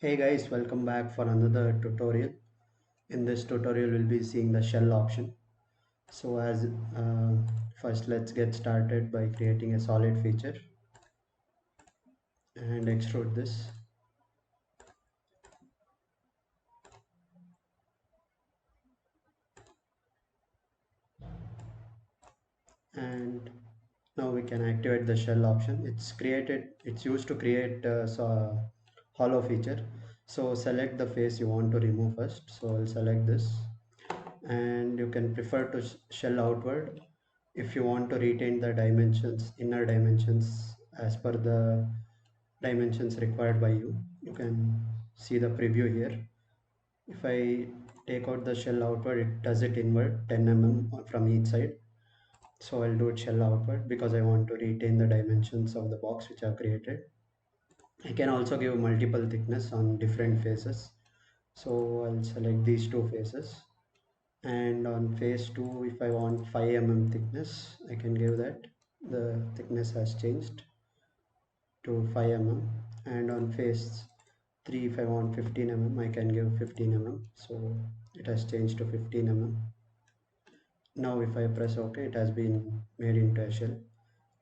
Hey guys, welcome back for another tutorial. In this tutorial, we'll be seeing the shell option. So as first, let's get started by creating a solid feature and extrude this. And now we can activate the shell option. It's used to create hollow feature. So select the face you want to remove first. So I'll select this, and you can prefer to shell outward if you want to retain the inner dimensions as per the dimensions required by you. You can see the preview here. If I take out the shell outward, it does it inward 10 mm from each side. So I'll do it shell outward because I want to retain the dimensions of the box which I've created. I can also give multiple thickness on different faces. So I'll select these two faces, and on face 2, if I want 5 mm thickness, I can give that. The thickness has changed to 5 mm, and on face 3, if I want 15 mm, I can give 15 mm. So it has changed to 15 mm. Now if I press OK, it has been made into a shell,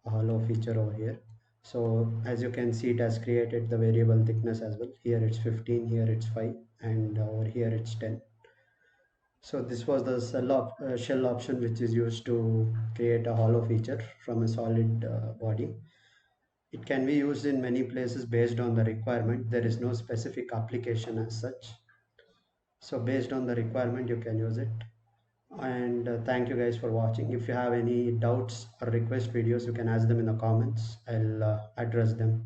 a hollow feature over here. So as you can see, it has created the variable thickness as well. Here it's 15, here it's 5, and over here it's 10. So this was the shell option, which is used to create a hollow feature from a solid body. It can be used in many places based on the requirement. There is no specific application as such. So based on the requirement, you can use it. And thank you guys for watching. If you have any doubts or request videos, you can ask them in the comments. I'll address them.